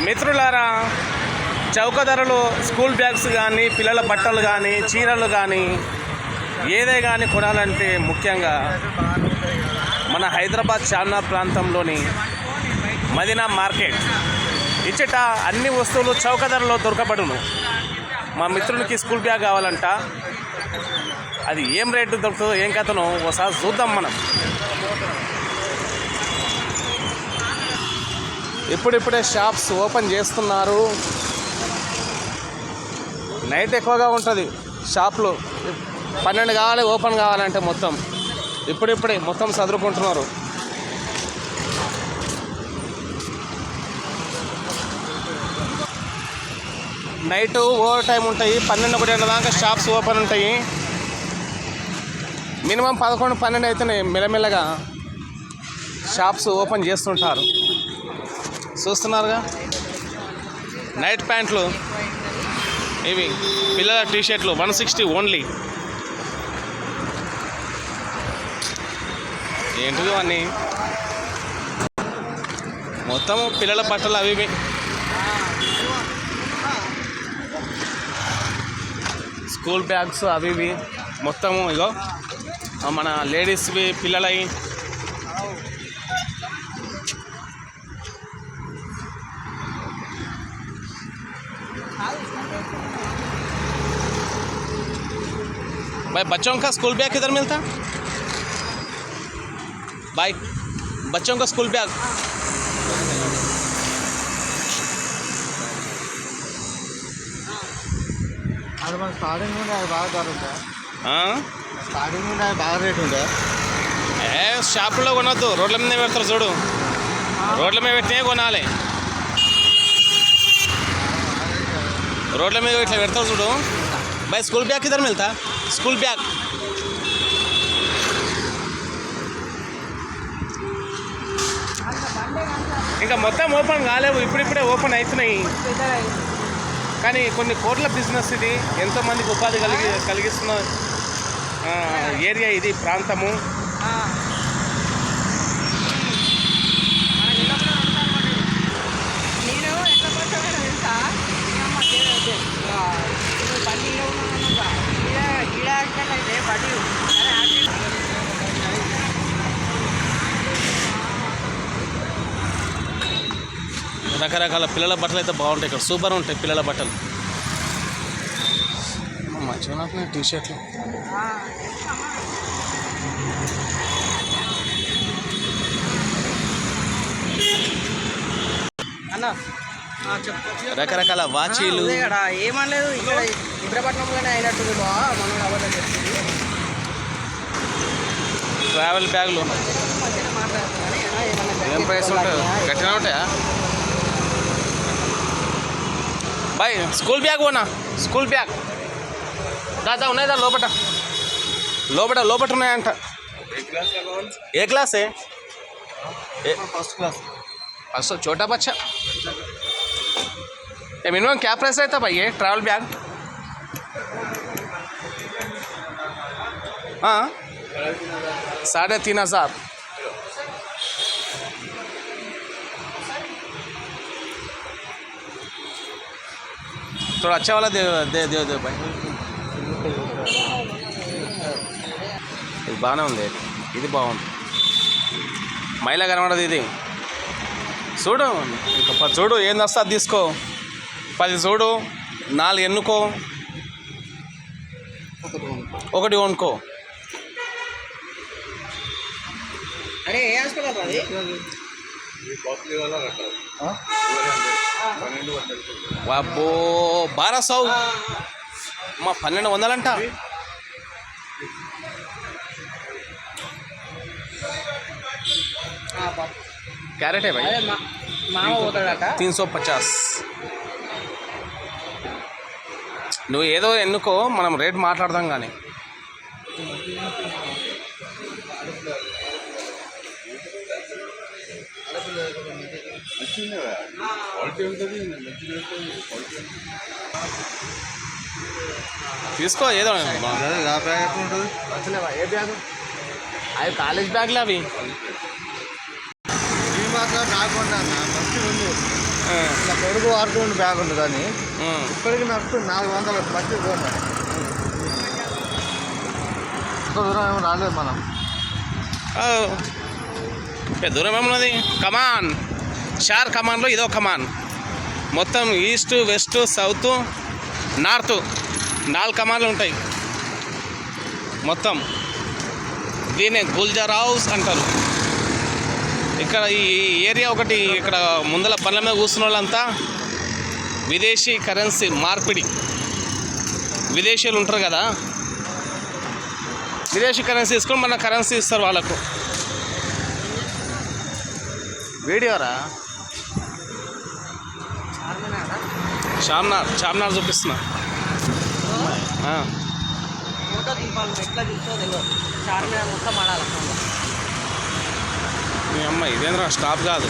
మిత్రులారా, చౌక ధరలు స్కూల్ బ్యాగ్స్ కానీ, పిల్లల బట్టలు కానీ, చీరలు కానీ, ఏదే కానీ కొనాలంటే ముఖ్యంగా మన హైదరాబాద్ చార్మినార్ ప్రాంతంలోని మదీనా మార్కెట్ ఇచ్చట అన్ని వస్తువులు చౌక ధరలో దొరకబడును. మా మిత్రునికి స్కూల్ బ్యాగ్ కావాలంట, అది ఏం రేటు దొరుకుతుందో ఏం కథనో ఒకసారి చూద్దాం మనం. ఇప్పుడిప్పుడే షాప్స్ ఓపెన్ చేస్తున్నారు. నైట్ ఎక్కువగా ఉంటుంది షాప్లు. 12 కావాలి ఓపెన్ కావాలంటే. మొత్తం ఇప్పుడిప్పుడే మొత్తం చదువుకుంటున్నారు. నైట్ ఓవర్ టైం ఉంటాయి. 12-1 గంటల దాకా షాప్స్ ఓపెన్ ఉంటాయి. మినిమం 11-12 అయితేనే మెల్లమెల్లగా షాప్స్ ఓపెన్ చేస్తుంటారు. చూస్తున్నారుగా, నైట్ ప్యాంట్లు ఇవి, పిల్లల టీషర్ట్లు 160 ఓన్లీ. ఏంటివి అన్నీ మొత్తం పిల్లల బట్టలు అవి ఇవి. స్కూల్ బ్యాగ్స్ అవి ఇవి మొత్తము. ఇగో మన లేడీస్వి, పిల్లలవి. भाई बच्चों का स्कूल बैग किधर मिलता? भाई बच्चों का स्कूल बैग స్టార్టింగ్ బాగా ధర ఉందా? స్టార్టింగ్ బాగా రేట్ ఉందా? షాపుల్లో కొనొద్దు, రోడ్ల మీద పెడతారు చూడు. రోడ్ల మీద పెట్టినే కొనాలి. రోడ్ల మీద ఇట్లా పెడతారు చూడు. भाई स्कूल बैग किधर मिलता? स्कूल बैग ఇంకా మొత్తం ఓపెన్ కాలేవు, ఇప్పుడిప్పుడే ఓపెన్ అవుతున్నాయి. కానీ కొన్ని కోట్ల బిజినెస్ ఇది. ఎంతోమందికి ఉపాధి కలిగిస్తున్న ఏరియా ఇది, ప్రాంతము. రకరకాల పిల్లల బట్టలు అయితే బాగుంటాయి ఇక్కడ. సూపర్ ఉంటాయి పిల్లల బట్టలు. మంచిగా నాకు టీషర్ట్లు. రకరకాల వాచీలు. ఏమనలేదు, ఇక్కడ ఇబ్రపట్నంలోనే అయినట్టుంది. ట్రావెల్ బ్యాగులు ఏం ప్రైస్ ఉంటాయి? గట్టిగా ఉంటాయా? బాయ్ స్కూల్ బ్యాగ్ పోనా? స్కూల్ బ్యాగ్ దాదా ఉన్నాయి దా లోపట. లోపట ఉన్నాయంట. ఏ క్లాస్? First class. फर्स्ट छोटा बच्चा. ये मिनिमम क्या प्राइस रहता भाई ये ट्रैवल बैग? हाँ 3,500. थोड़ा अच्छा वाला दे भाई. ఇది బాగానే ఉంది. ఇది బాగుంది. మైలా కనబడదు ఇది. చూడు ఇంకా చూడు, ఏం వస్తా తీసుకో. 10 చూడు, 4 ఎన్నుకో, 1 కొనుక్కో. అరే ఏ హాస్పిటల్ అది? వాబ్బో 1200. మా 1200 అంట. कैरेट है भाई, 350. నువ్వు ఏదో ఎన్నుకో, మనం రేట్ మాట్లాడదాం. కానీ తీసుకో ఏదో. ఏ బ్యాగ్? అవి కాలేజ్ బ్యాగ్లు అవి. మాత్రం బ్యాగ్ ఉన్నాను మంచిగా ఉంది. ఆ, నా కొడుకు వాడుతుండే బ్యాగ్ ఉంది కానీ ఆ. ఇప్పటికి నడుస్తుంది 400 మంచిగా కొన్నాను. ఇంకో దూరం ఏమో రాలేదు మనం. ఓ, దూరం ఏమున్నది. కమాన్ షార్ కమాన్లో ఇదో కమాన్. మొత్తం ఈస్ట్ వెస్ట్ సౌత్ నార్త్ 4 కమాన్లు ఉంటాయి మొత్తం. దీన్నే గుల్జార్ హౌస్ అంటారు. ఇక్కడ ఈ ఏరియా ఒకటి, ఇక్కడ ముందల బండ్ల మీద కూర్చున్న వాళ్ళంతా విదేశీ కరెన్సీ మార్పిడి. విదేశీయులు ఉంటారు కదా, విదేశీ కరెన్సీ తీసుకొని మన కరెన్సీ ఇస్తారు వాళ్ళకు. వీడియోరా చార్మినార్ చూపిస్తున్నా. ఫోటో దింపాలి, ఎట్లా దింపో తెలియదు. చార్మినార్ మొత్తం ఆడాలి. మీ అమ్మ ఇదేంద్రా స్టాప్ కాదు.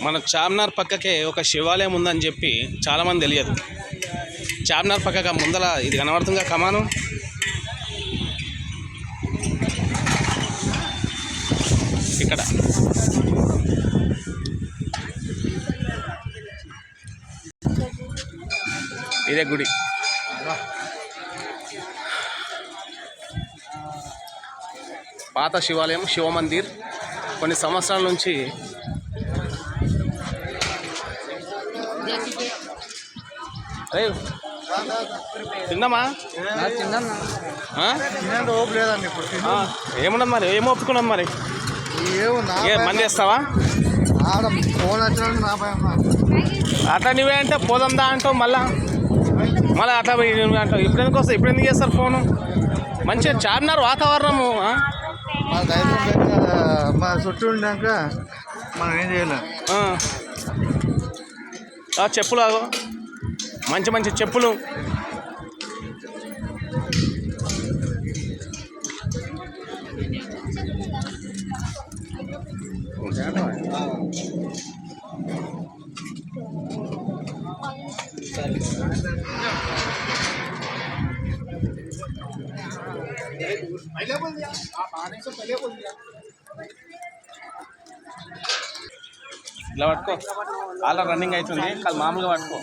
మన చార్మినార్ పక్కకే ఒక శివాలయం ఉందని చెప్పి చాలామంది తెలియదు. చార్మినార్ పక్కగా ముందల ఇది కనబడుతుందిగా కమాను. ఇక్కడ ఇదే గుడి. పాత శివాలయం, శివమందిర్. కొన్ని సంవత్సరాల నుంచి తిందామా? ఆ? తినేంత ఓపు లేదండి ఇప్పుడు. ఏమున్నది మరి? ఏం ఒప్పుకున్నది మరి? ఏమో నా ఏ మంది వేస్తావా? ఆడ ఫోన్ వచ్చినట్టు నా భయం. అట్లా నువ్వే అంటే పోదందా అంటావు, మళ్ళీ అట్లా నువ్వే అంటావు. ఇప్పుడు ఎందుకు వస్తావు? ఇప్పుడు ఎందుకు చేస్తారు ఫోను? మంచిగా చార్మినార్ వాతావరణము. మా ధైర్యం లేక మా చుట్టూ ఉన్నాక మనం ఏం చేయలేం. చెప్పులు ఆగో, మంచి మంచి చెప్పులు. ఇలా పట్టుకో, అలా రన్నింగ్ అవుతుంది. కాదు మామూలుగా పట్టుకో.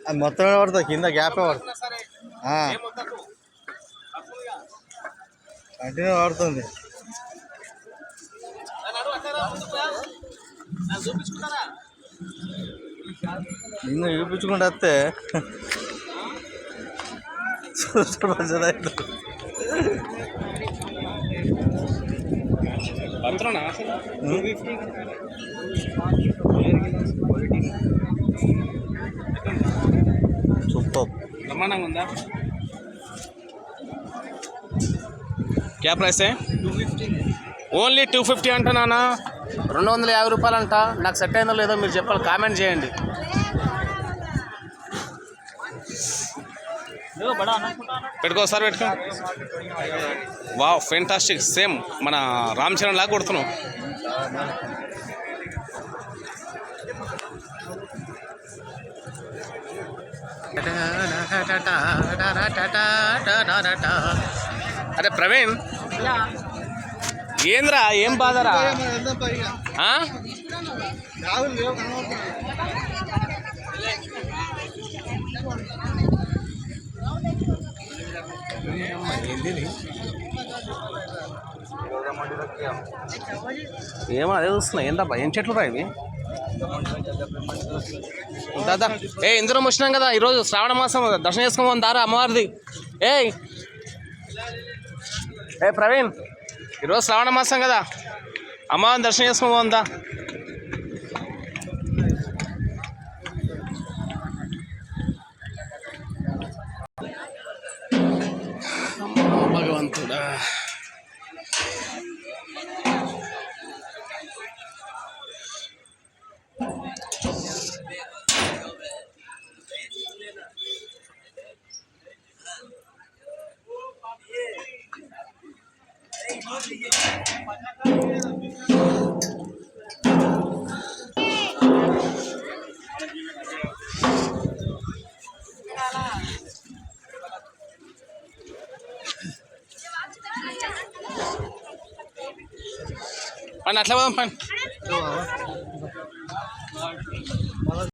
అది మొత్తం పడుతుంది, కింద గ్యాప్ పడుతుంది. కంటిన్యూ పడుతుంది. నిన్ను చూపించుకుంటూ వస్తే సూపర్ బ్రహ్మాండంగా ఉందా? క్యా ప్రైస్? ఓన్లీ 250 అంట నాన్న. 250 రూపాయలు అంట. నాకు సెట్ అయిందో లేదో మీరు చెప్పాలి, కామెంట్ చేయండి. పెట్టుకోసారి పెట్టుకో. Wow, fantastic. సేమ్ మన రామ్ చరణ్ లాగా కొడుతున్నావు. అరే ప్రవీణ్, ఏంద్రా ఏం బాధరా? ఏమో అదే చూస్తున్నా. ఏందబ్బా ఏం చెట్లు రా ఇవి? దాదా ఇందులో వచ్చినాం కదా ఈరోజు శ్రావణ మాసం, దర్శనం చేసుకోమని దారా అమ్మవారిది. ఏ ప్రవీణ్, ఈరోజు శ్రావణ మాసం కదా, అమ్మవారిని దర్శనం చేసుకోమందా? భగవంతుడా. పని అట్లా పోదాం పని